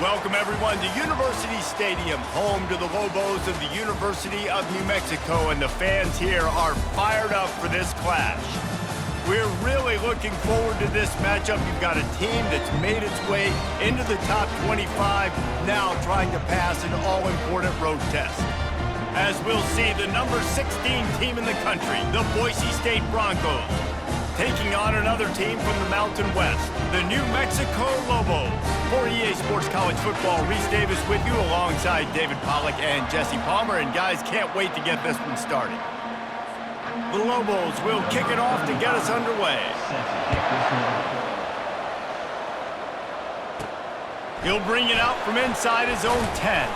Welcome, everyone, to University Stadium, home to the Lobos of the University of New Mexico, and the fans here are fired up for this clash. We're really looking forward to this matchup. You've got a team that's made its way into the top 25, now trying to pass an all-important road test. As we'll see, the number 16 team in the country, the Boise State Broncos, taking on another team from the Mountain West, the New Mexico Lobos. For EA Sports College Football, Reese Davis with you alongside David Pollack and Jesse Palmer. And guys, can't wait to get this one started. The Lobos will kick it off to get us underway. He'll bring it out from inside his own 10.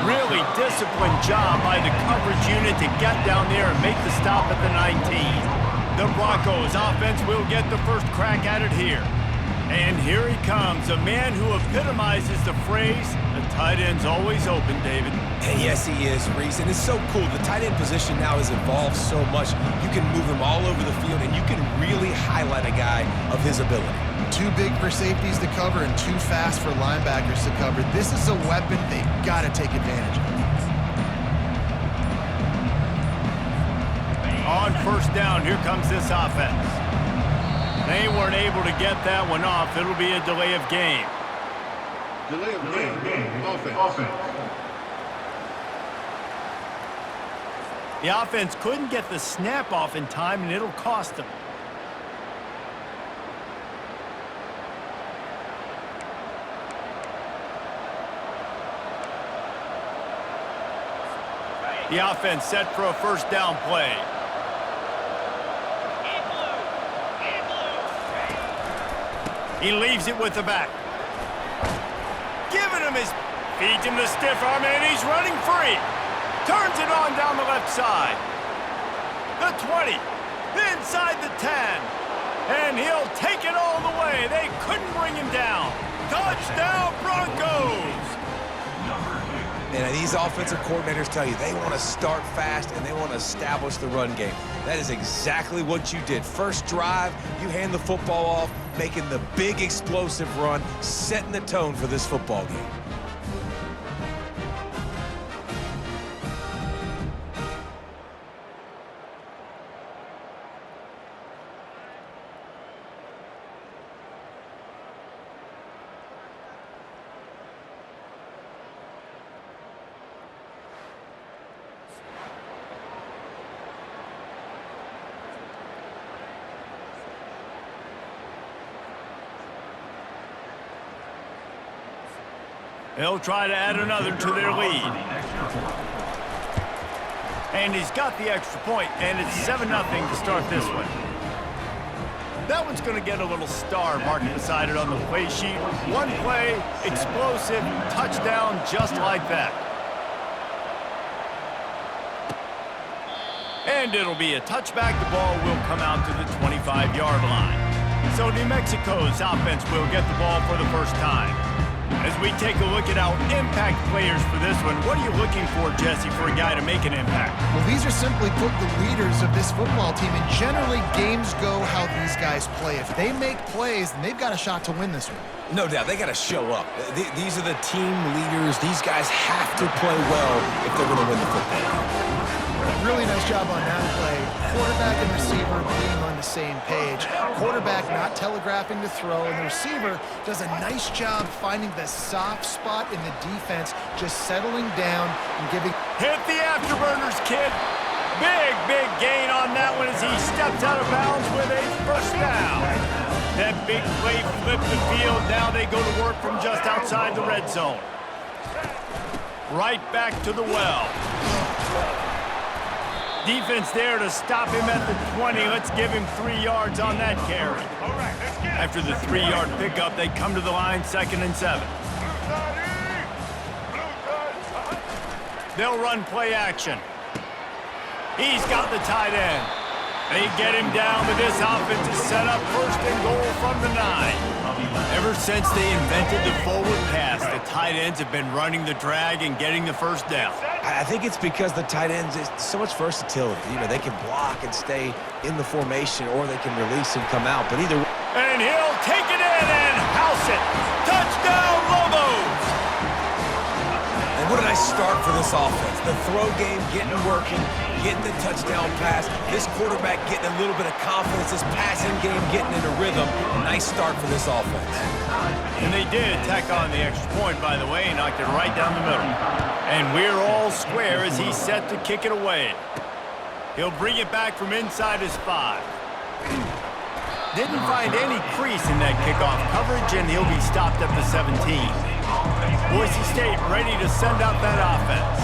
Really disciplined job by the coverage unit to get down there and make the stop at the 19. The Broncos offense will get the first crack at it here. And here he comes, a man who epitomizes the phrase, the tight end's always open, David. And yes, he is, Reese, and it's so cool. The tight end position now has evolved so much. You can move him all over the field, and you can really highlight a guy of his ability. Too big for safeties to cover and too fast for linebackers to cover. This is a weapon they've got to take advantage of. On first down, here comes this offense. They weren't able to get that one off. It'll be a delay of game. Delay of game. Offense. The offense couldn't get the snap off in time, and it'll cost them. The offense set for a first down play. He leaves it with the back. Giving him feeds him the stiff arm, and he's running free. Turns it on down the left side. The 20, inside the 10. And he'll take it all the way. They couldn't bring him down. Touchdown, Broncos! And these offensive coordinators tell you they want to start fast and they want to establish the run game. That is exactly what you did. First drive, you hand the football off, making the big explosive run, setting the tone for this football game. They'll try to add another to their lead. And he's got the extra point, and it's 7-0 to start this one. That one's going to get a little star marked beside it on the play sheet. One play, explosive, touchdown, just like that. And it'll be a touchback. The ball will come out to the 25-yard line. So New Mexico's offense will get the ball for the first time. As we take a look at our impact players for this one, what are you looking for, Jesse, for a guy to make an impact? Well, these are simply put the leaders of this football team, and generally games go how these guys play. If they make plays, then they've got a shot to win this one. No doubt, they got to show up. These are the team leaders. These guys have to play well if they're going to win the football game. Really nice job on that play. Quarterback and receiver being on the same page. Quarterback not telegraphing the throw, and the receiver does a nice job finding the soft spot in the defense, just settling down and giving... Hit the afterburners, kid. Big gain on that one as he steps out of bounds with a first down. That big play flipped the field. Now they go to work from just outside the red zone. Right back to the well. Defense there to stop him at the 20. Let's give him 3 yards on that carry. After the 3-yard pickup, they come to the line, 2nd and 7. They'll run play action. He's got the tight end. They get him down, but this offense is set up 1st and goal from the 9. Ever since they invented the forward pass, the tight ends have been running the drag and getting the first down. I think it's because the tight ends is so much versatility. You know, they can block and stay in the formation, or they can release and come out. But either way. And he'll take it in and house it. Touchdown, Lobos! And what a nice start for this offense. The throw game getting working, getting the touchdown pass. This quarterback getting a little bit of confidence. This passing game getting into rhythm. Nice start for this offense. And they did tack on the extra point, by the way, and knocked it right down the middle. And we're all square as he's set to kick it away. He'll bring it back from inside his 5. Didn't find any crease in that kickoff coverage, and he'll be stopped at the 17. Boise State ready to send out that offense.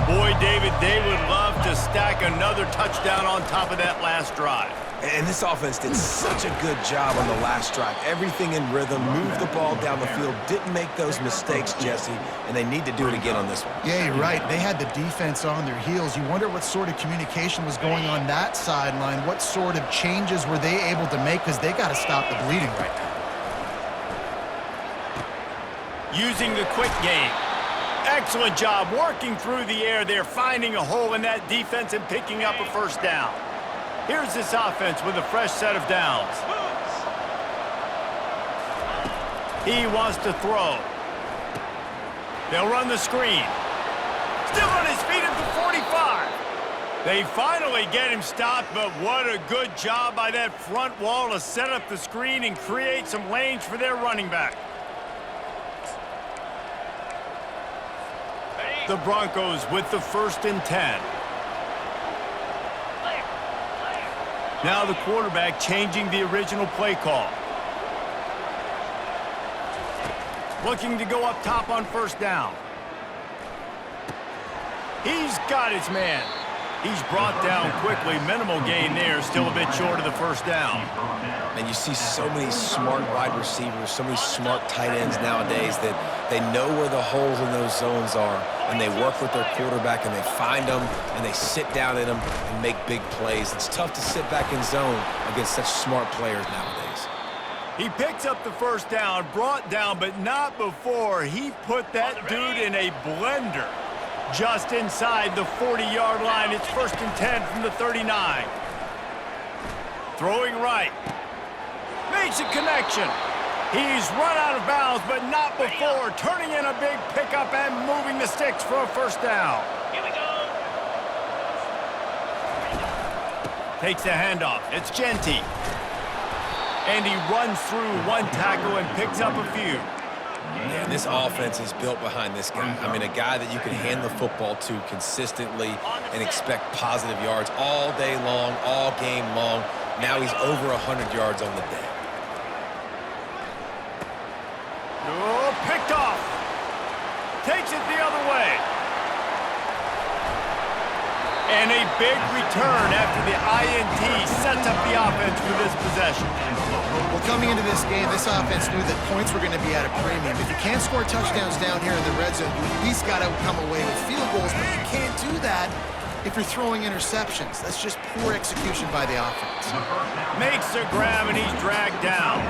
Boy, David, they would love to stack another touchdown on top of that last drive. And this offense did such a good job on the last drive. Everything in rhythm, moved the ball down the field, didn't make those mistakes, Jesse, and they need to do it again on this one. Yeah, you're right. They had the defense on their heels. You wonder what sort of communication was going on that sideline. What sort of changes were they able to make, because they got to stop the bleeding right now. Using the quick game. Excellent job working through the air there, finding a hole in that defense and picking up a first down. Here's this offense with a fresh set of downs. He wants to throw. They'll run the screen. Still on his feet at the 45. They finally get him stopped, but what a good job by that front wall to set up the screen and create some lanes for their running back. The Broncos with the 1st and 10. Now the quarterback changing the original play call. Looking to go up top on first down. He's got his man. He's brought down quickly. Minimal gain there, still a bit short of the first down. And you see so many smart wide receivers, so many smart tight ends nowadays that they know where the holes in those zones are, and they work with their quarterback, and they find them, and they sit down in them and make big plays. It's tough to sit back in zone against such smart players nowadays. He picks up the first down, brought down, but not before he put that dude in a blender. Just inside the 40-yard line. It's 1st and 10 from the 39. Throwing right. Makes a connection. He's run out of bounds, but not before turning in a big pickup and moving the sticks for a first down. Here we go. Takes the handoff. It's Genty. And he runs through one tackle and picks up a few. Man, this offense is built behind this guy. I mean, a guy that you can hand the football to consistently and expect positive yards all day long, all game long. Now he's over 100 yards on the day. Oh, picked off. Takes it the other way. And a big return after the INT sets up the offense for this possession. Well, coming into this game, this offense knew that points were going to be at a premium. If you can't score touchdowns down here in the red zone, you at least got to come away with field goals, but you can't do that if you're throwing interceptions. That's just poor execution by the offense. Makes a grab, and he's dragged down.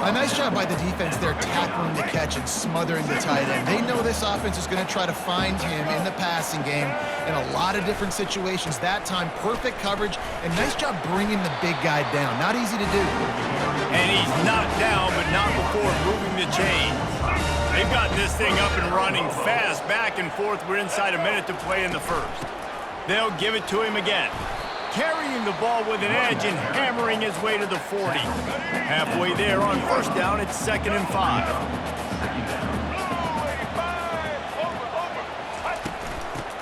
A nice job by the defense there, tackling the catch and smothering the tight end. They know this offense is going to try to find him in the passing game in a lot of different situations. That time, perfect coverage, and nice job bringing the big guy down. Not easy to do. And he's knocked down, but not before moving the chains. They've got this thing up and running fast, back and forth. We're inside a minute to play in the first. They'll give it to him again. Carrying the ball with an edge and hammering his way to the 40. Halfway there on first down, it's 2nd and 5.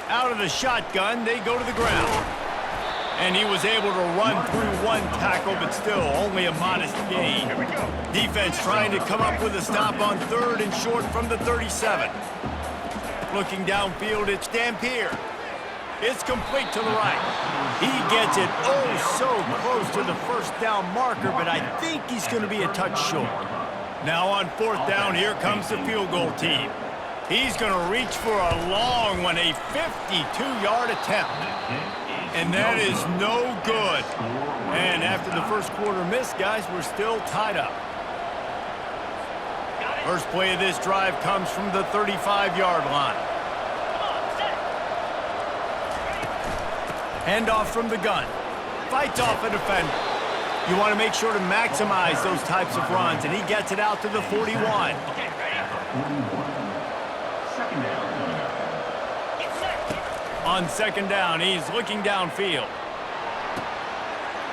Out of the shotgun, they go to the ground. And he was able to run through one tackle, but still only a modest gain. Defense trying to come up with a stop on 3rd and short from the 37. Looking downfield, it's Dampier. It's complete to the right. He gets it so close to the first down marker, but I think he's going to be a touch short. Now on 4th down, here comes the field goal team. He's going to reach for a long one, a 52-yard attempt. And that is no good. And after the first quarter miss, guys, we're still tied up. First play of this drive comes from the 35-yard line. Handoff from the gun. Fights off a defender. You want to make sure to maximize those types of runs, and he gets it out to the 41. On second down, he's looking downfield.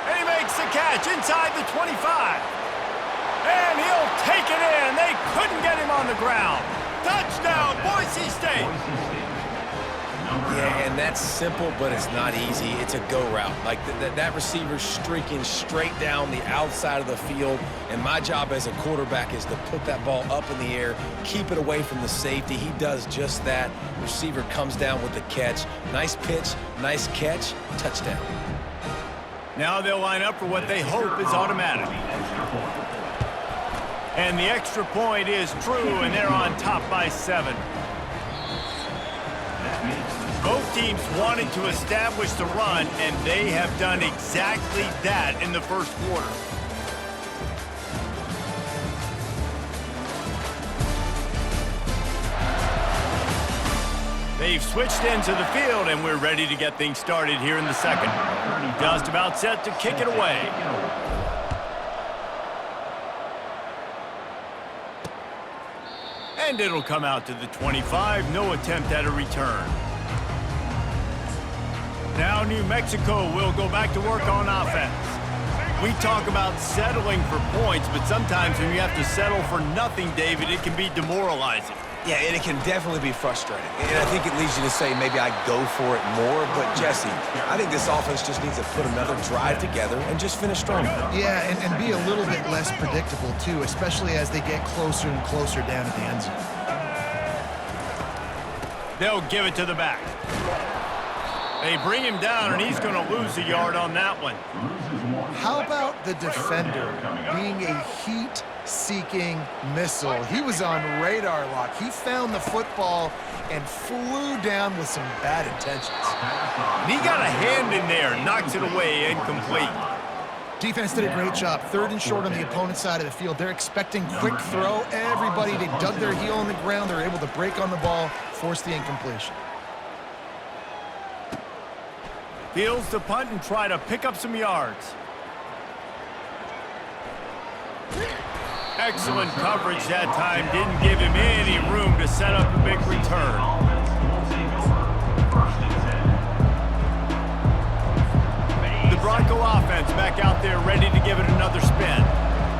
And he makes the catch inside the 25. And he'll take it in. They couldn't get him on the ground. Touchdown, Boise State. Yeah, and that's simple, but it's not easy. It's a go route. Like that receiver's streaking straight down the outside of the field, and my job as a quarterback is to put that ball up in the air, keep it away from the safety. He does just that. Receiver comes down with the catch. Nice pitch, nice catch, touchdown. Now they'll line up for what they hope is automatic. And the extra point is true, and they're on top by 7. Both teams wanted to establish the run, and they have done exactly that in the first quarter. They've switched into the field, and we're ready to get things started here in the second. Just about set to kick it away. And it'll come out to the 25. No attempt at a return. Now New Mexico will go back to work on offense. We talk about settling for points, but sometimes when you have to settle for nothing, David, it can be demoralizing. Yeah, and it can definitely be frustrating. And I think it leads you to say maybe I go for it more. But, Jesse, I think this offense just needs to put another drive together and just finish strong. Yeah, and be a little bit less predictable, too, especially as they get closer and closer down to the end zone. They'll give it to the back. They bring him down, and he's going to lose a yard on that one. How about the defender being a heat-seeking missile? He was on radar lock. He found the football and flew down with some bad intentions. And he got a hand in there, knocks it away, incomplete. Defense did a great job. 3rd and short on the opponent's side of the field. They're expecting quick throw. Everybody, they dug their heel on the ground. They're able to break on the ball, force the incompletion. Fields to punt and try to pick up some yards. Excellent coverage that time. Didn't give him any room to set up a big return. The Bronco offense back out there ready to give it another spin.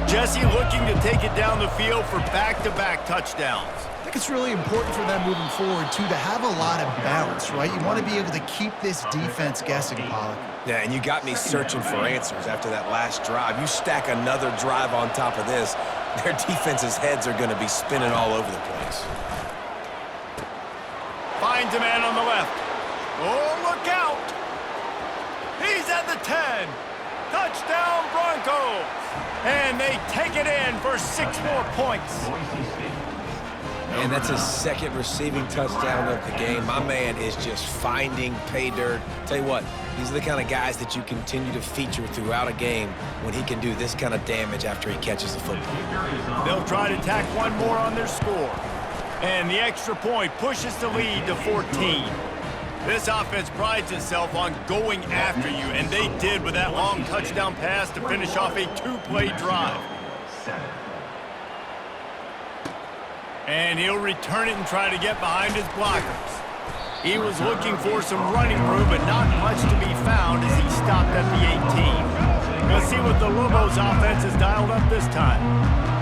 Jesse looking to take it down the field for back-to-back touchdowns. I think it's really important for them moving forward, too, to have a lot of balance, right? You want to be able to keep this defense guessing, Pollock. Yeah, and you got me searching for answers after that last drive. You stack another drive on top of this, their defense's heads are going to be spinning all over the place. Finds a man on the left. Oh, look out! He's at the 10. Touchdown, Broncos! And they take it in for 6 more points. And that's his 2nd receiving touchdown of the game. My man is just finding pay dirt. Tell you what, these are the kind of guys that you continue to feature throughout a game when he can do this kind of damage after he catches the football. They'll try to tack one more on their score. And the extra point pushes the lead to 14. This offense prides itself on going after you, and they did with that long touchdown pass to finish off a 2-play drive. And he'll return it and try to get behind his blockers. He was looking for some running room, but not much to be found as he stopped at the 18. Let's see what the Lobos offense has dialed up this time.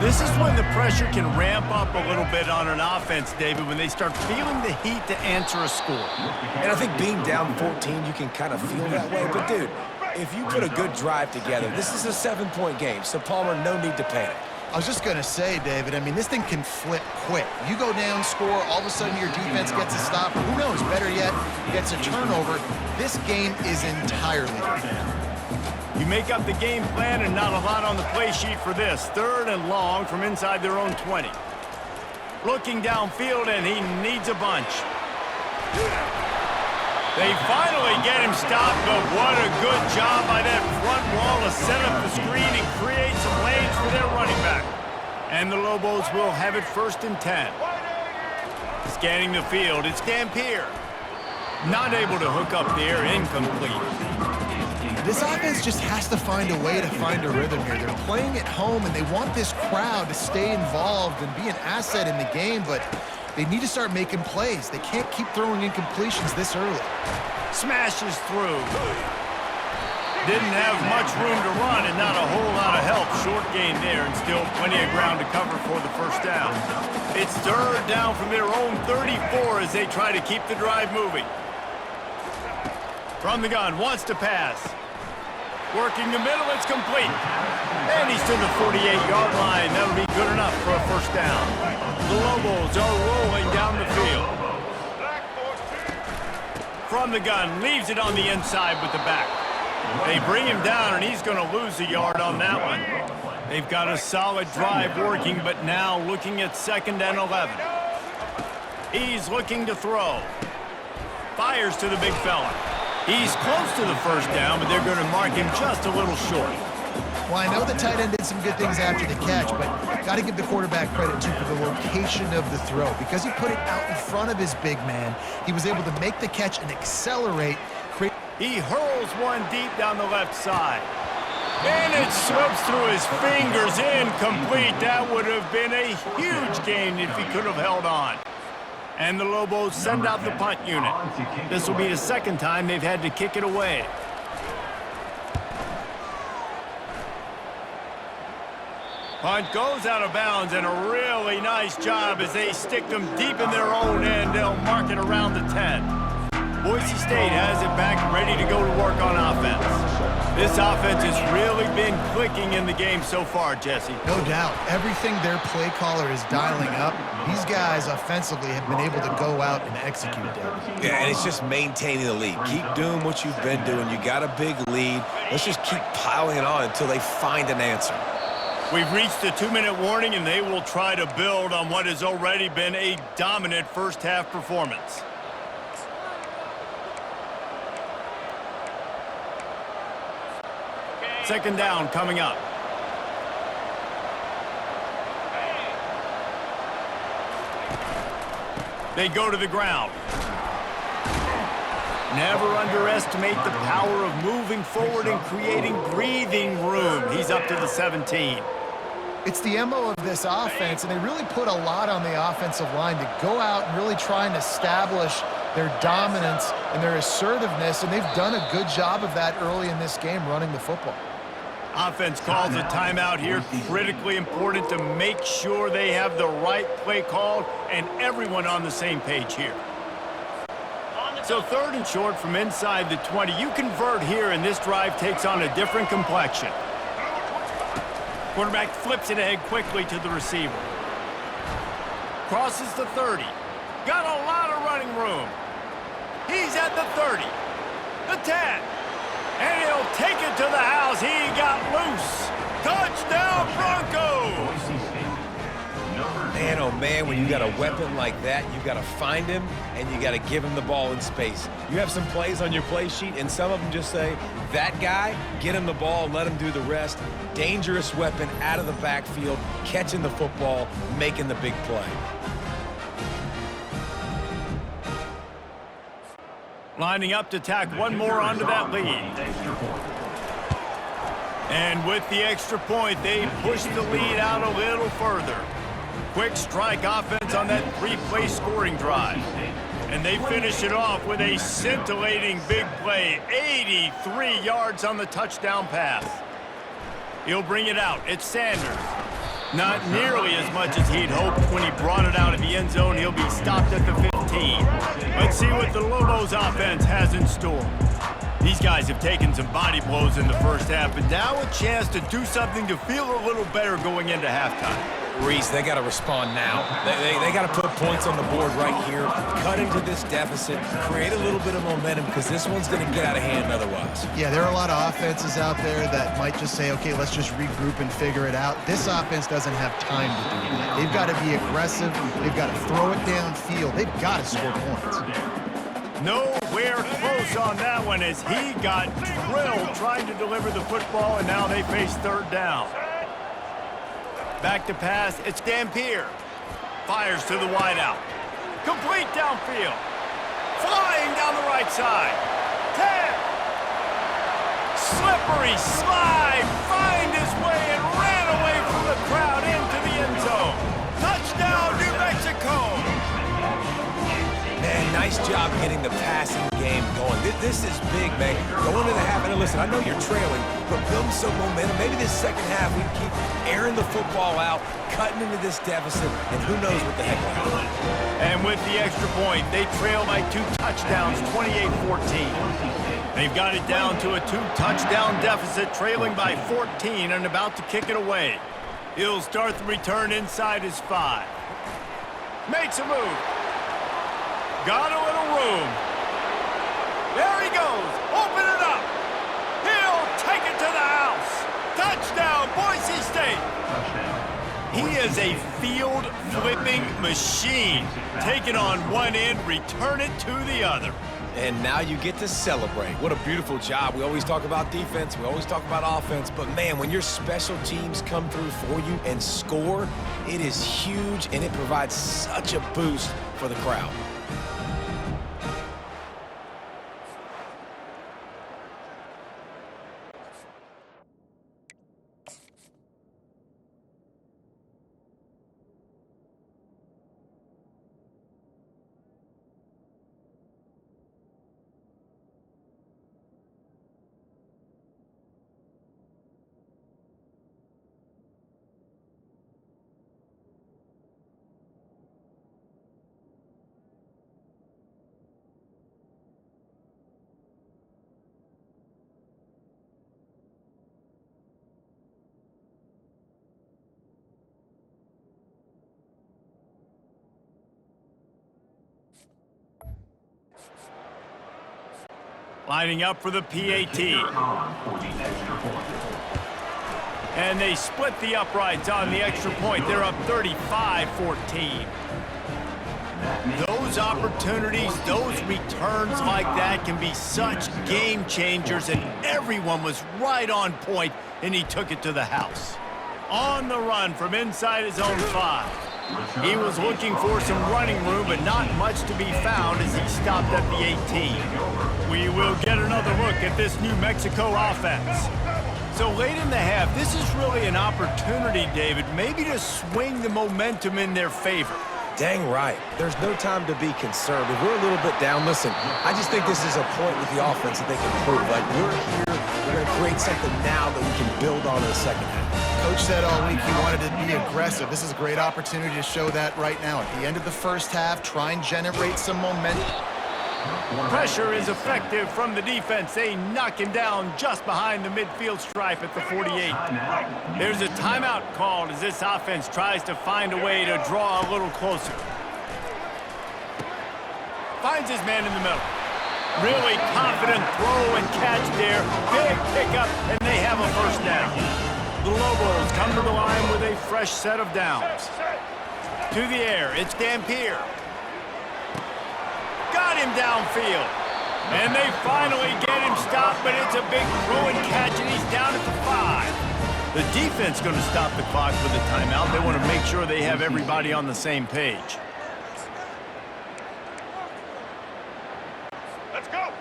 This is when the pressure can ramp up a little bit on an offense, David, when they start feeling the heat to answer a score. And I think being down 14, you can kind of feel that way. But, dude, if you put a good drive together, this is a 7-point game, so Palmer, no need to panic. I was just going to say, David, I mean, this thing can flip quick. You go down, score, all of a sudden your defense gets a stop. Who knows, better yet, gets a turnover. This game is entirely different. You make up the game plan and not a lot on the play sheet for this. 3rd and long from inside their own 20. Looking downfield, and he needs a bunch. They finally get him stopped, but what a good job by that front wall to set up the screen and create some lanes for their running back. And the Lobos will have it 1st and 10. Scanning the field, it's Dampier. Not able to hook up there, incomplete. This offense just has to find a way to find a rhythm here. They're playing at home, and they want this crowd to stay involved and be an asset in the game, but They need to start making plays. They can't keep throwing incompletions this early. Smashes through. Didn't have much room to run and not a whole lot of help. Short gain there and still plenty of ground to cover for the first down. It's third down from their own 34 as they try to keep the drive moving. From the gun, wants to pass. Working the middle, it's complete. And he's to the 48-yard line. That'll be good enough for a first down. The Lobos are rolling down the field. From the gun, leaves it on the inside with the back. They bring him down, and he's going to lose a yard on that one. They've got a solid drive working, but now looking at 2nd and 11. He's looking to throw. Fires to the big fella. He's close to the first down, but they're going to mark him just a little short. Well, I know the tight end did some good things after the catch, but got to give the quarterback credit, too, for the location of the throw. Because he put it out in front of his big man, he was able to make the catch and accelerate. He hurls one deep down the left side. And it slips through his fingers, incomplete. That would have been a huge gain if he could have held on. And the Lobos send out the punt unit. This will be the second time they've had to kick it away. Punt goes out of bounds, and a really nice job as they stick them deep in their own end. They'll mark it around the 10. Boise State has it back, ready to go to work on offense. This offense has really been clicking in the game so far, Jesse. No doubt. Everything their play caller is dialing up, these guys offensively have been able to go out and execute that. Yeah, and it's just maintaining the lead. Keep doing what you've been doing. You got a big lead. Let's just keep piling it on until they find an answer. We've reached the 2-minute warning, and they will try to build on what has already been a dominant first-half performance. Second down coming up. They go to the ground. Never underestimate the power of moving forward and creating breathing room. He's up to the 17. It's the MO of this offense, and they really put a lot on the offensive line to go out and really try and establish their dominance and their assertiveness, and they've done a good job of that early in this game running the football. Offense calls a timeout here. Critically important to make sure they have the right play called and everyone on the same page here. So 3rd and short from inside the 20. You convert here, and this drive takes on a different complexion. Quarterback flips it ahead quickly to the receiver. Crosses the 30. Got a lot of running room. He's at the 30. The 10. And he'll take it to the house. He got loose. Touchdown, Broncos! Man, oh man, when you got a weapon like that, you got to find him, and you got to give him the ball in space. You have some plays on your play sheet, and some of them just say, that guy, get him the ball, let him do the rest. Dangerous weapon out of the backfield, catching the football, making the big play. Lining up to tack one more onto that lead. And with the extra point, they push the lead out a little further. Quick strike offense on that 3-play scoring drive. And they finish it off with a scintillating big play. 83 yards on the touchdown pass. He'll bring it out. It's Sanders. Not nearly as much as he'd hoped when he brought it out of the end zone. He'll be stopped at the 15. Let's see what the Lobos offense has in store. These guys have taken some body blows in the first half, but now a chance to do something to feel a little better going into halftime. Reese, they got to respond now. They got to put points on the board right here, cut into this deficit, create a little bit of momentum, because this one's going to get out of hand otherwise. Yeah, there are a lot of offenses out there that might just say, okay, let's just regroup and figure it out. This offense doesn't have time to do that. They've got to be aggressive. They've got to throw it downfield. They've got to score points. Nowhere close on that one as he got drilled trying to deliver the football, and now they face 3rd down. Back to pass, it's Dampier. Fires to the wideout. Complete downfield. Flying down the right side. 10. Slippery slide. Find his way and ran away from the crowd into the end zone. Touchdown, New Mexico. Nice job getting the passing game going. This is big, man. Going into the half, and listen, I know you're trailing, but building some momentum. Maybe this second half we keep airing the football out, cutting into this deficit, and who knows what the heck will happen. And with the extra point, they trail by 2 touchdowns, 28-14. They've got it down to a 2-touchdown deficit, trailing by 14 and about to kick it away. He'll start the return inside his 5. Makes a move. Got a little room. There he goes. Open it up. He'll take it to the house. Touchdown, Boise State. He is a field-flipping machine. Take it on one end, return it to the other. And now you get to celebrate. What a beautiful job. We always talk about defense. We always talk about offense. But, man, when your special teams come through for you and score, it is huge, and it provides such a boost for the crowd. Lining up for the PAT. And they split the uprights on the extra point. They're up 35-14. Those opportunities, those returns like that can be such game changers, and everyone was right on point, and he took it to the house. On the run from inside his own 5. He was looking for some running room, but not much to be found as he stopped at the 18. We will get another look at this New Mexico offense. So late in the half, this is really an opportunity, David, maybe to swing the momentum in their favor. Dang right. There's no time to be concerned. If we're a little bit down, listen, I just think this is a point with the offense that they can prove. Like, we're here, we're going to create something now that we can build on in the second half. Coach said all week he wanted to be aggressive. This is a great opportunity to show that right now. At the end of the first half, try and generate some momentum. Pressure is effective from the defense. They knock him down just behind the midfield stripe at the 48. There's a timeout called as this offense tries to find a way to draw a little closer. Finds his man in the middle. Really confident throw and catch there. Big pickup, and they have a first down. The Lobos come to the line with a fresh set of downs. To the air, it's Dampier. Got him downfield. And they finally get him stopped, but it's a big throw and catch, and he's down at the 5. The defense going to stop the clock with a timeout. They want to make sure they have everybody on the same page.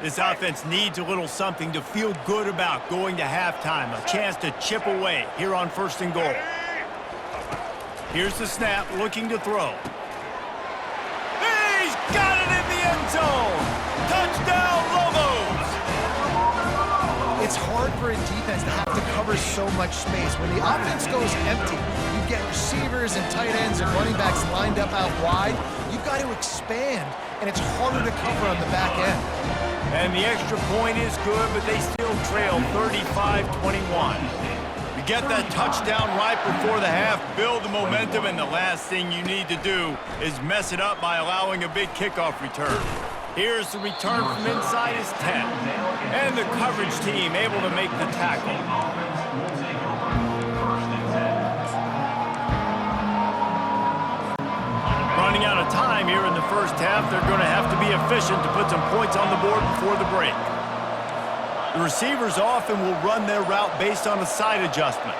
This offense needs a little something to feel good about going to halftime. A chance to chip away here on 1st and goal. Here's the snap, looking to throw. He's got it in the end zone. Touchdown, Lobos. It's hard for a defense to have to cover so much space. When the offense goes empty, you get receivers and tight ends and running backs lined up out wide. You've got to expand, and it's harder to cover on the back end. And the extra point is good, but they still trail 35-21. You get that touchdown right before the half, build the momentum, and the last thing you need to do is mess it up by allowing a big kickoff return. Here's the return from inside his 10. And the coverage team able to make the tackle. Running out of time here in the first half, they're going to have to be efficient to put some points on the board before the break. The receivers often will run their route based on a side adjustment.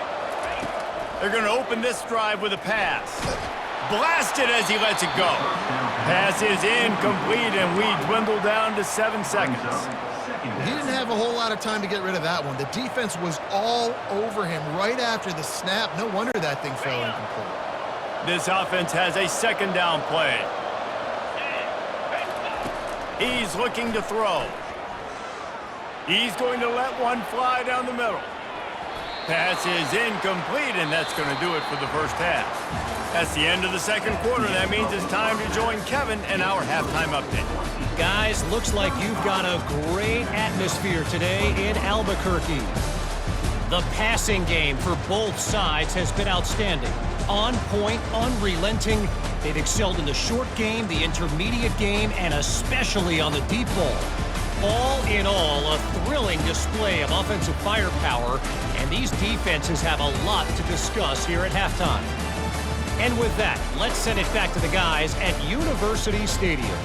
They're going to open this drive with a pass. Blasted as he lets it go. Pass is incomplete, and we dwindle down to 7 seconds. He didn't have a whole lot of time to get rid of that one. The defense was all over him right after the snap. No wonder that thing fell incomplete. This offense has a 2nd down play. He's looking to throw. He's going to let one fly down the middle. Pass is incomplete, and that's going to do it for the first half. That's the end of the second quarter. That means it's time to join Kevin and our halftime update. Guys, looks like you've got a great atmosphere today in Albuquerque. The passing game for both sides has been outstanding. On point, unrelenting. They've excelled in the short game, the intermediate game, and especially on the deep ball. All in all, a thrilling display of offensive firepower, and these defenses have a lot to discuss here at halftime. And with that, let's send it back to the guys at University Stadium.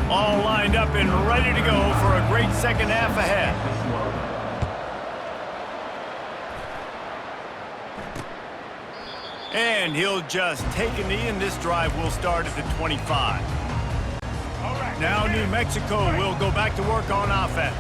All lined up and ready to go for a great second half ahead. And he'll just take a knee, and this drive will start at the 25. Now New Mexico will go back to work on offense.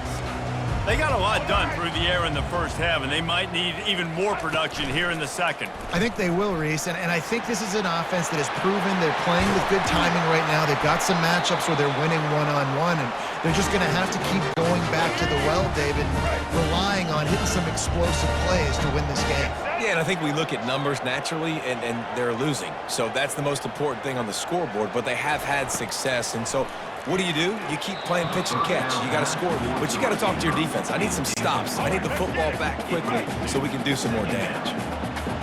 They got a lot done through the air in the first half, and they might need even more production here in the second. I think they will, Reese, and I think this is an offense that has proven they're playing with good timing right now. They've got some matchups where they're winning one-on-one, and they're just going to have to keep going back to the well, David, relying on hitting some explosive plays to win this game. Yeah, and I think we look at numbers naturally, and they're losing. So that's the most important thing on the scoreboard, but they have had success. And so what do? You keep playing pitch and catch. You got to score, but you got to talk to your defense. I need some stops. I need the football back quickly so we can do some more damage.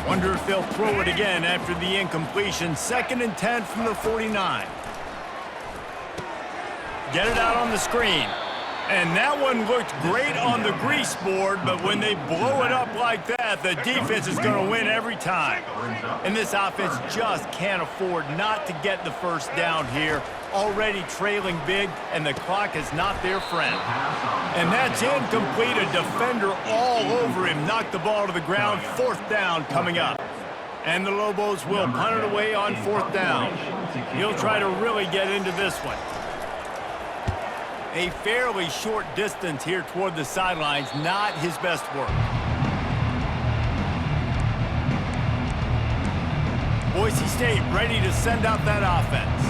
Wonder if they'll throw it again after the incompletion. 2nd and 10 from the 49. Get it out on the screen. And that one looked great on the grease board, but when they blow it up like that, the defense is going to win every time. And this offense just can't afford not to get the first down here. Already trailing big, and the clock is not their friend. And that's incomplete. A defender all over him. Knocked the ball to the ground. 4th down coming up. And the Lobos will punt it away on 4th down. He'll try to really get into this one. A fairly short distance here toward the sidelines, not his best work. Boise State ready to send out that offense.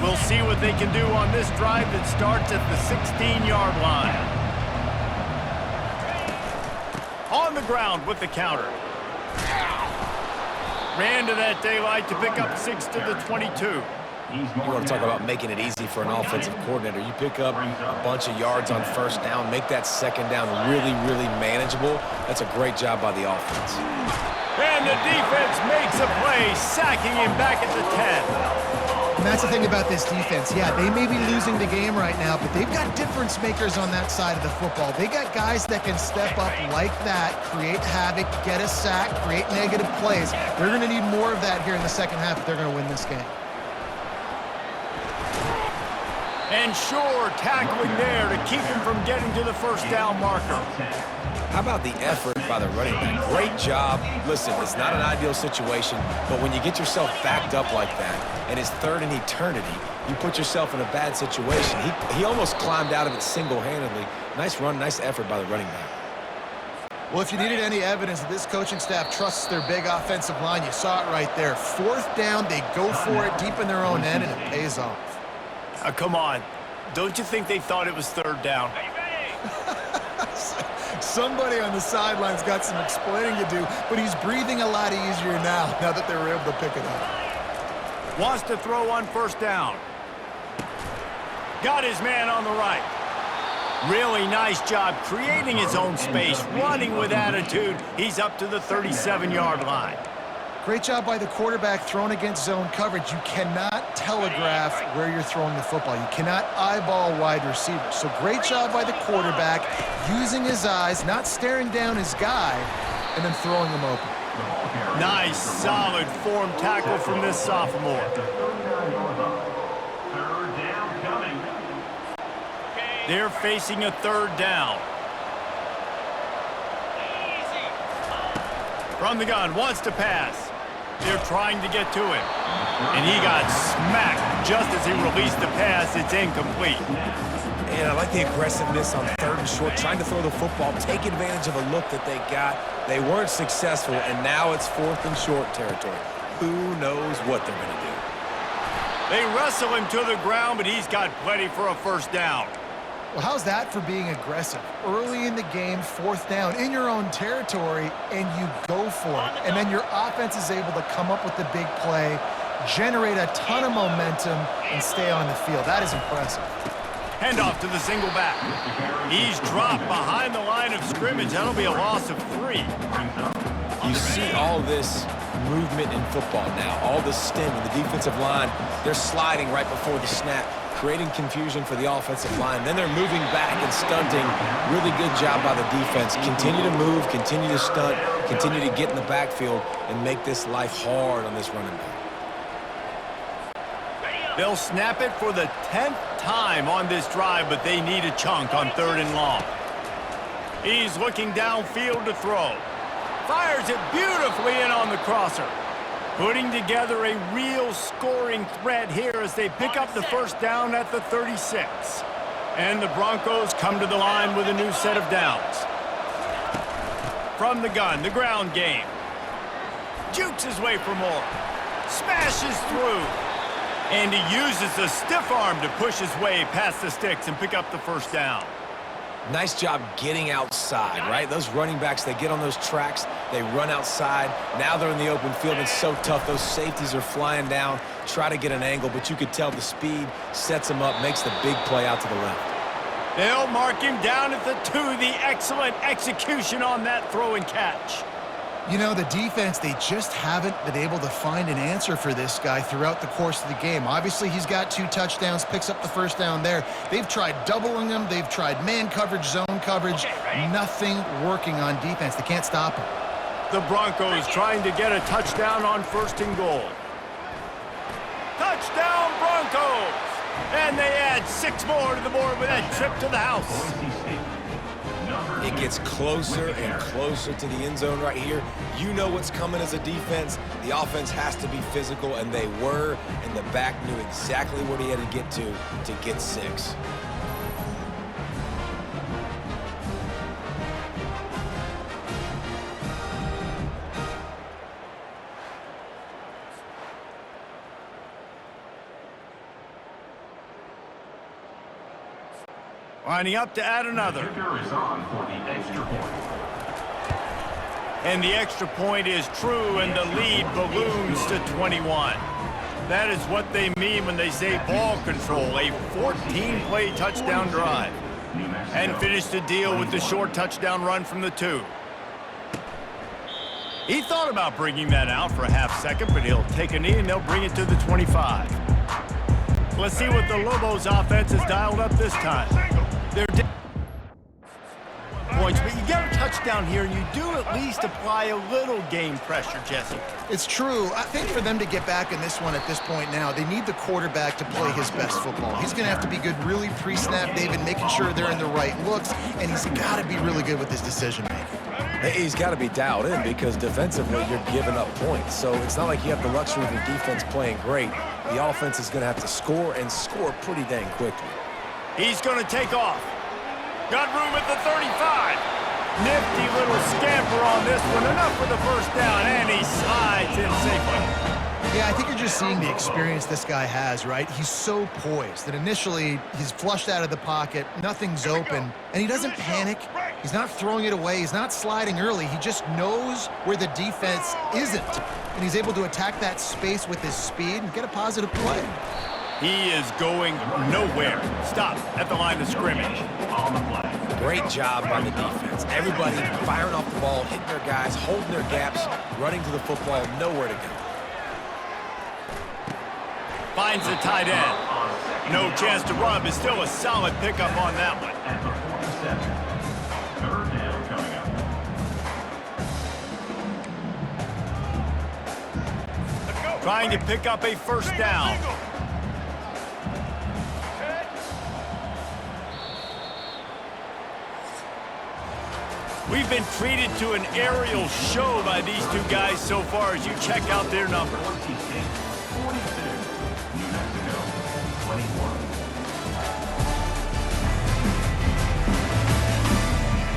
We'll see what they can do on this drive that starts at the 16-yard line. On the ground with the counter. Ran to that daylight to pick up 6 to the 22. You want to talk about making it easy for an offensive coordinator. You pick up a bunch of yards on 1st down, make that 2nd down really, really manageable. That's a great job by the offense. And the defense makes a play, sacking him back at the 10. And that's the thing about this defense. Yeah, they may be losing the game right now, but they've got difference makers on that side of the football. They got guys that can step up like that, create havoc, get a sack, create negative plays. They're going to need more of that here in the second half if they're going to win this game. And sure, tackling there to keep him from getting to the first down marker. How about the effort by the running back? Great job. Listen, it's not an ideal situation, but when you get yourself backed up like that, and it's 3rd in eternity, you put yourself in a bad situation. He almost climbed out of it single-handedly. Nice run, nice effort by the running back. Well, if you needed any evidence that this coaching staff trusts their big offensive line, you saw it right there. 4th down, they go for it deep in their own end, and it pays off. Come on. Don't you think they thought it was 3rd down? Somebody on the sidelines got some explaining to do, but he's breathing a lot easier now that they were able to pick it up. Wants to throw on 1st down. Got his man on the right. Really nice job creating his own space, running with attitude. He's up to the 37-yard line. Great job by the quarterback thrown against zone coverage. You cannot telegraph where you're throwing the football. You cannot eyeball wide receivers. So great job by the quarterback using his eyes, not staring down his guy, and then throwing him open. Nice, solid form tackle from this sophomore. They're facing a third down. From the gun, wants to pass. They're trying to get to him. And he got smacked just as he released the pass. It's incomplete. And I like the aggressiveness on third and short, trying to throw the football, take advantage of a look that they got. They weren't successful, and now it's fourth and short territory. Who knows what they're going to do? They wrestle him to the ground, but he's got plenty for a first down. Well, how's that for being aggressive? Early in the game, fourth down in your own territory, and you go for it. And then your offense is able to come up with the big play, generate a ton of momentum, and stay on the field. That is impressive. Handoff to the single back. He's dropped behind the line of scrimmage. That'll be a loss of 3. You see all this movement in football now, all the stem in the defensive line. They're sliding right before the snap, creating confusion for the offensive line. Then they're moving back and stunting. Really good job by the defense. Continue to move, continue to stunt, continue to get in the backfield and make this life hard on this running back. They'll snap it for the 10th time on this drive, but they need a chunk on third and long. He's looking downfield to throw. Fires it beautifully in on the crosser. Putting together a real scoring threat here as they pick up the first down at the 36. And the Broncos come to the line with a new set of downs. From the gun, the ground game. Jukes his way for more. Smashes through. And he uses the stiff arm to push his way past the sticks and pick up the first down. Nice job getting outside, right? Those running backs, they get on those tracks, they run outside. Now they're in the open field. It's so tough. Those safeties are flying down, try to get an angle, but you could tell the speed sets him up, makes the big play out to the left. They'll mark him down at the 2. The excellent execution on that throw and catch. You know, the defense, they just haven't been able to find an answer for this guy throughout the course of the game. Obviously, he's got 2 touchdowns, picks up the first down there. They've tried doubling him. They've tried man coverage, zone coverage. Nothing working on defense. They can't stop him. The Broncos trying to get a touchdown on first and goal. Touchdown, Broncos! And they add 6 more to the board with that trip to the house. It gets closer and closer to the end zone right here. You know what's coming as a defense. The offense has to be physical, and they were, and the back knew exactly what he had to get 6. Lining up to add another. And the extra point is true, and the lead balloons to 21. That is what they mean when they say ball control, a 14-play touchdown drive. And finish the deal with the short touchdown run from the 2. He thought about bringing that out for a half second, but he'll take a knee and they'll bring it to the 25. Let's see what the Lobos offense has dialed up this time. They're points, but you get a touchdown here, and you do at least apply a little game pressure, Jesse. It's true. I think for them to get back in this one at this point now, they need the quarterback to play his best football. He's going to have to be good really pre-snap, David, making sure they're in the right looks, and he's got to be really good with his decision-making. He's got to be dialed in because defensively you're giving up points. So it's not like you have the luxury of your defense playing great. The offense is going to have to score and score pretty dang quickly. He's going to take off. Got room at the 35. Nifty little scamper on this one. Enough for the first down, and he slides in safely. Yeah, I think you're just seeing the experience this guy has, right? He's so poised that initially he's flushed out of the pocket, nothing's open, and he doesn't panic. He's not throwing it away. He's not sliding early. He just knows where the defense isn't, and he's able to attack that space with his speed and get a positive play. He is going nowhere. Stop at the line of scrimmage. Great job by the defense. Everybody firing off the ball, hitting their guys, holding their gaps, running to the football, nowhere to go. Finds the tight end. No chance to run, but still a solid pickup on that one. trying to pick up a first down. We've been treated to an aerial show by these two guys so far as you check out their numbers.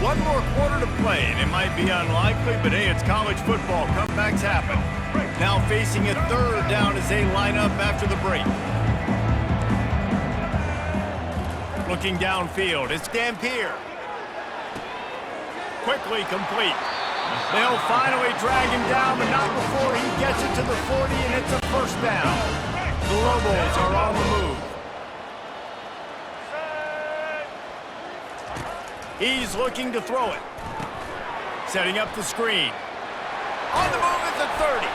One more quarter to play, and it might be unlikely, but hey, it's college football. Comebacks happen. Now facing a third down as they line up after the break. Looking downfield, it's Dampier. Quickly complete. They'll finally drag him down, but not before he gets it to the 40, and it's a first down. The Lobos are on the move. He's looking to throw it. Setting up the screen. On the move at the 30.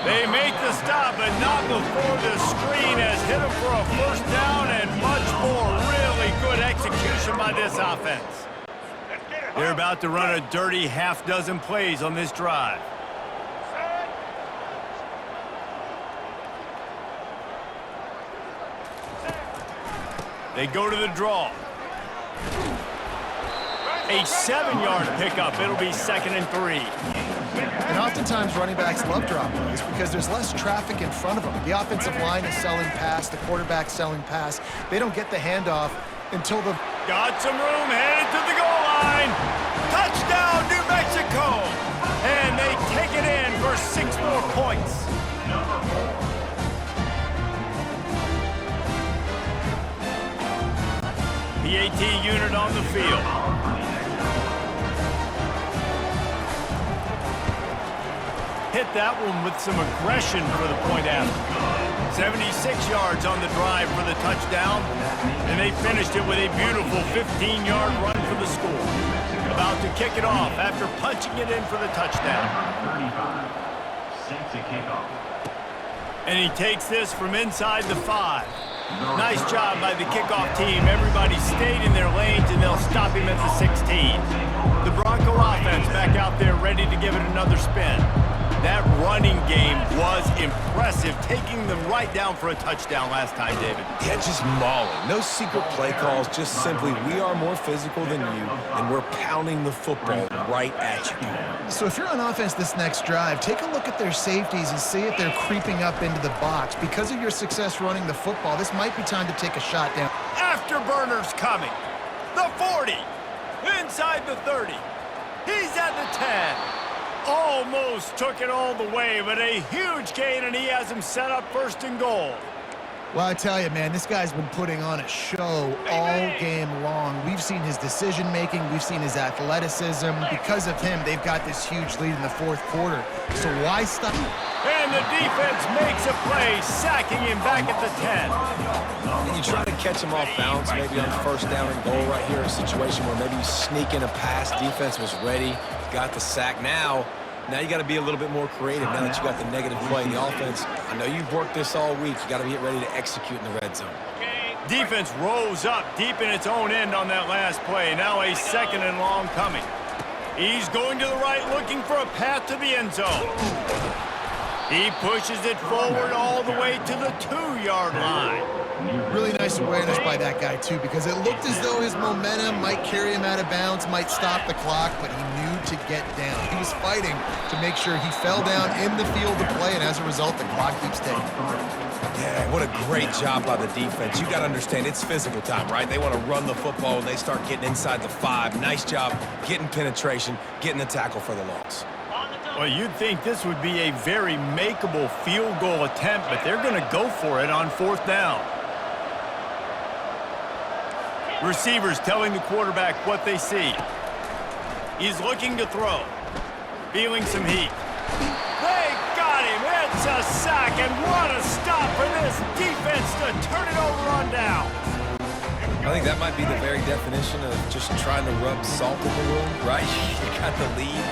They make the stop, but not before the screen has hit him for a first down and much more. Really good execution by this offense. They're about to run a dirty half-dozen plays on this drive. They go to the draw. A 7-yard pickup. It'll be 2nd and 3. And oftentimes running backs love drop plays because there's less traffic in front of them. The offensive line is selling pass, the quarterback's selling pass. They don't get the handoff until the... Got some room, headed to the goal line. Touchdown, New Mexico! And they take it in for 6 more points. PAT unit on the field. Hit that one with some aggression for the point after. 76 yards on the drive for the touchdown, and they finished it with a beautiful 15-yard run for the score. About to kick it off after punching it in for the touchdown. And he takes this from inside the 5. Nice job by the kickoff team. Everybody stayed in their lanes, and they'll stop him at the 16. The Bronco offense back out there ready to give it another spin. That running game was impressive, taking them right down for a touchdown last time, David. Yeah, just mauling. No secret play calls, just simply we are more physical than you, and we're pounding the football right at you. So if you're on offense this next drive, take a look at their safeties and see if they're creeping up into the box. Because of your success running the football, this might be time to take a shot down. Afterburners coming. The 40. Inside the 30. He's at the 10. Almost took it all the way, but a huge gain, and he has him set up 1st and goal. Well, I tell you, man, this guy's been putting on a show all game long. We've seen his decision-making. We've seen his athleticism. Because of him, they've got this huge lead in the 4th quarter. So why stop? And the defense makes a play, sacking him back at the 10. And you try to catch him off balance, maybe on 1st down and goal right here, a situation where maybe you sneak in a pass. Defense was ready, got the sack. Now you got to be a little bit more creative now that you got the negative play in the offense. I know you've worked this all week. You got to get ready to execute in the red zone. Defense rose up deep in its own end on that last play. Now a 2nd and long coming. He's going to the right, looking for a path to the end zone. He pushes it forward all the way to the 2-yard line. Really nice awareness by that guy, too, because it looked as though his momentum might carry him out of bounds, might stop the clock, but he knew to get down. He was fighting to make sure he fell down in the field to play, and as a result, the clock keeps ticking. Yeah, what a great job by the defense. You got to understand, it's physical time, right? They want to run the football, and they start getting inside the 5. Nice job getting penetration, getting the tackle for the loss. Well, you'd think this would be a very makeable field goal attempt, but they're going to go for it on 4th down. Receivers telling the quarterback what they see. He's looking to throw. Feeling some heat. They got him. It's a sack, and what a stop for this defense to turn it over on down. I think that might be the very definition of just trying to rub salt in the wound, right? You got the lead.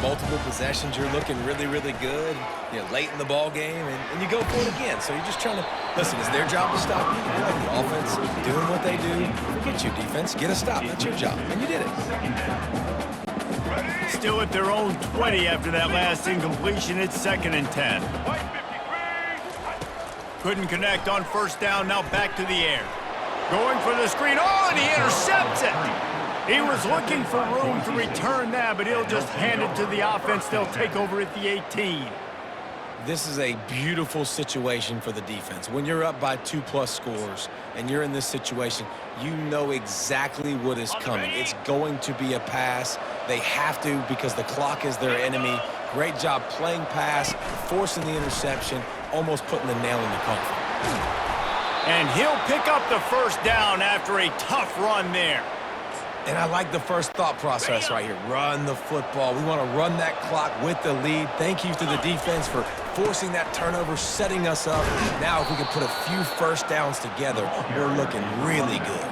Multiple possessions, you're looking really, really good. Late in the ball game, and you go for it again. So you're just trying to, listen, it's their job to stop you. You're like the offense doing what they do. Forget you, defense. Get a stop. That's your job, and you did it. Still at their own 20 after that last incompletion. It's 2nd and 10. Couldn't connect on first down, now back to the air. Going for the screen, oh, and he intercepts it! He was looking for room to return that, but he'll just hand it to the offense. They'll take over at the 18. This is a beautiful situation for the defense. When you're up by 2+ scores and you're in this situation, you know exactly what is coming. It's going to be a pass. They have to because the clock is their enemy. Great job playing pass, forcing the interception, almost putting the nail in the coffin. And he'll pick up the first down after a tough run there. And I like the first thought process right here. Run the football. We want to run that clock with the lead. Thank you to the defense for forcing that turnover, setting us up. Now if we can put a few first downs together, we're looking really good.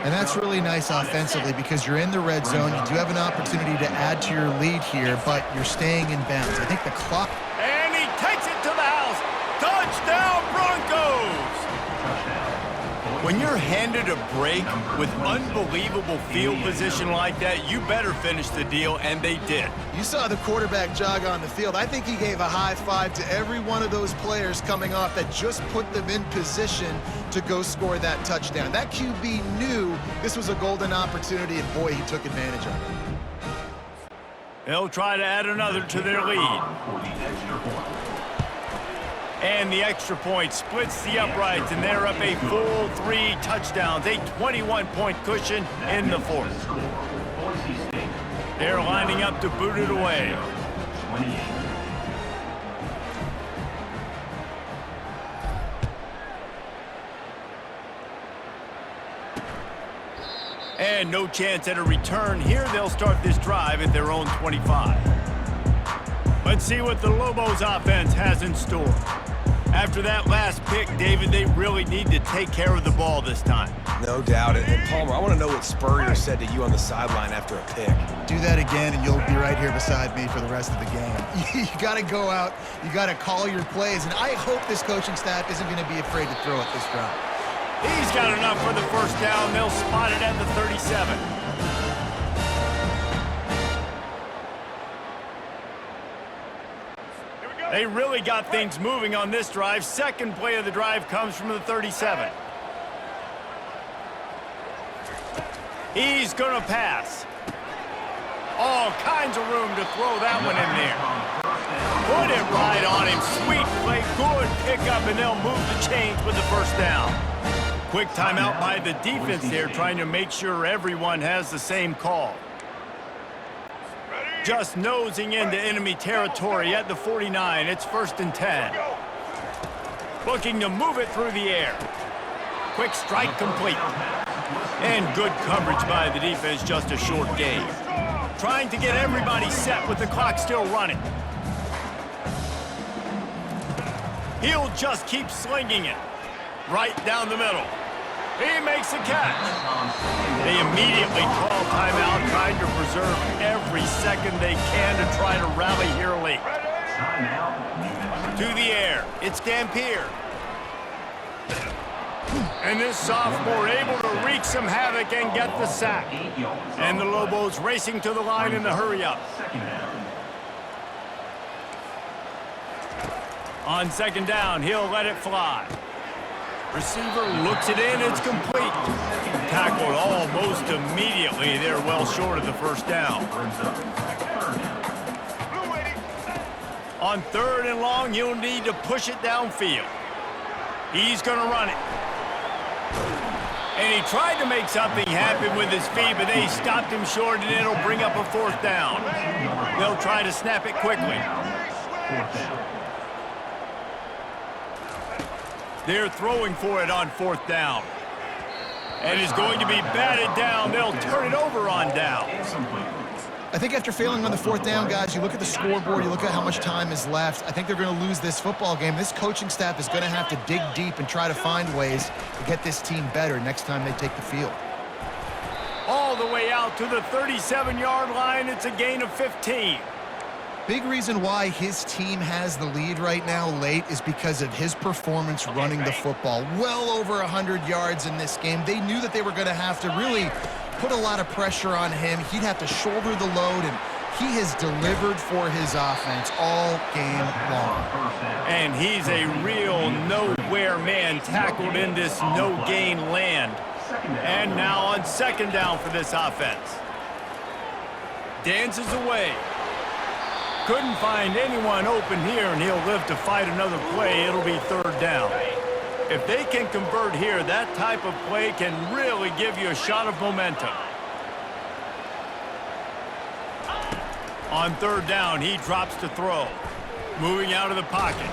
And that's really nice offensively because you're in the red zone. You do have an opportunity to add to your lead here, but you're staying in bounds. I think the clock... And he takes it to the house. Touchdown, Broncos! When you're handed a break with unbelievable field position like that, you better finish the deal, and they did. You saw the quarterback jog on the field. I think he gave a high five to every one of those players coming off that just put them in position to go score that touchdown. That QB knew this was a golden opportunity, and boy, he took advantage of it. They'll try to add another to their lead. And the extra point splits the uprights, and they're up a full 3 touchdowns, a 21-point cushion in the fourth. They're lining up to boot it away. And no chance at a return here. They'll start this drive at their own 25. Let's see what the Lobos offense has in store. After that last pick, David, they really need to take care of the ball this time. No doubt. And Palmer, I want to know what Spurrier said to you on the sideline after a pick. Do that again, and you'll be right here beside me for the rest of the game. You got to go out. You got to call your plays, and I hope this coaching staff isn't going to be afraid to throw at this drive. He's got enough for the first down. They'll spot it at the 37. They really got things moving on this drive. Second play of the drive comes from the 37. He's going to pass. All kinds of room to throw that one in there. Put it right on him. Sweet play, good pickup, and they'll move the chains with the first down. Quick timeout by the defense there, trying to make sure everyone has the same call. Just nosing into enemy territory at the 49. It's 1st and 10. Looking to move it through the air. Quick strike complete. And good coverage by the defense, just a short gain. Trying to get everybody set with the clock still running. He'll just keep slinging it. Right down the middle. He makes a catch. They immediately call timeout, trying to preserve every second they can to try to rally here late. To the air, it's Dampier. And this sophomore able to wreak some havoc and get the sack. And the Lobos racing to the line in the hurry-up. On second down, he'll let it fly. Receiver looks it in, it's complete. Tackled almost immediately. They're well short of the first down. On 3rd and long, you'll need to push it downfield. He's going to run it. And he tried to make something happen with his feet, but they stopped him short, and it'll bring up a 4th down. They'll try to snap it quickly. They're throwing for it on 4th down. And is going to be batted down. They'll turn it over on down. I think after failing on the 4th down, guys, you look at the scoreboard, you look at how much time is left. I think they're going to lose this football game. This coaching staff is going to have to dig deep and try to find ways to get this team better next time they take the field. All the way out to the 37-yard line. It's a gain of 15. Big reason why his team has the lead right now late is because of his performance running the football. Well over 100 yards in this game. They knew that they were going to have to really put a lot of pressure on him. He'd have to shoulder the load, and he has delivered for his offense all game long. And he's a real no beware man tackled in this no-gain land. And now on second down for this offense. Dances away. Couldn't find anyone open here, and he'll live to fight another play. It'll be third down. If they can convert here, that type of play can really give you a shot of momentum. On third down, he drops to throw. Moving out of the pocket.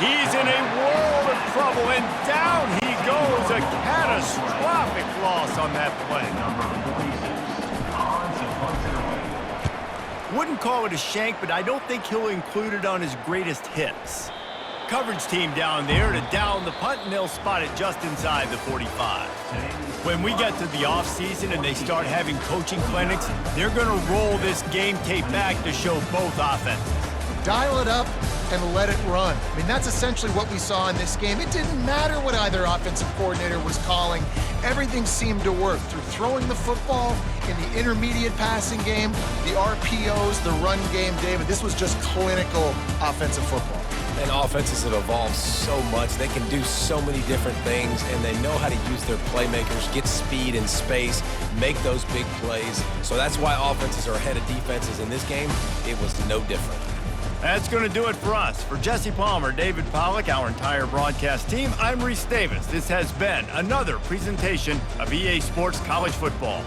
He's in a world of trouble, and down he goes. A catastrophic loss on that play. Wouldn't call it a shank, but I don't think he'll include it on his greatest hits. Coverage team down there to down the punt, and they'll spot it just inside the 45. When we get to the offseason and they start having coaching clinics, they're going to roll this game tape back to show both offenses. Dial it up and let it run. I mean, that's essentially what we saw in this game. It didn't matter what either offensive coordinator was calling. Everything seemed to work through throwing the football, in the intermediate passing game, the RPOs, the run game. David, this was just clinical offensive football. And offenses have evolved so much. They can do so many different things, and they know how to use their playmakers, get speed and space, make those big plays. So that's why offenses are ahead of defenses. In this game, it was no different. That's going to do it for us. For Jesse Palmer, David Pollack, our entire broadcast team, I'm Reese Davis. This has been another presentation of EA Sports College Football.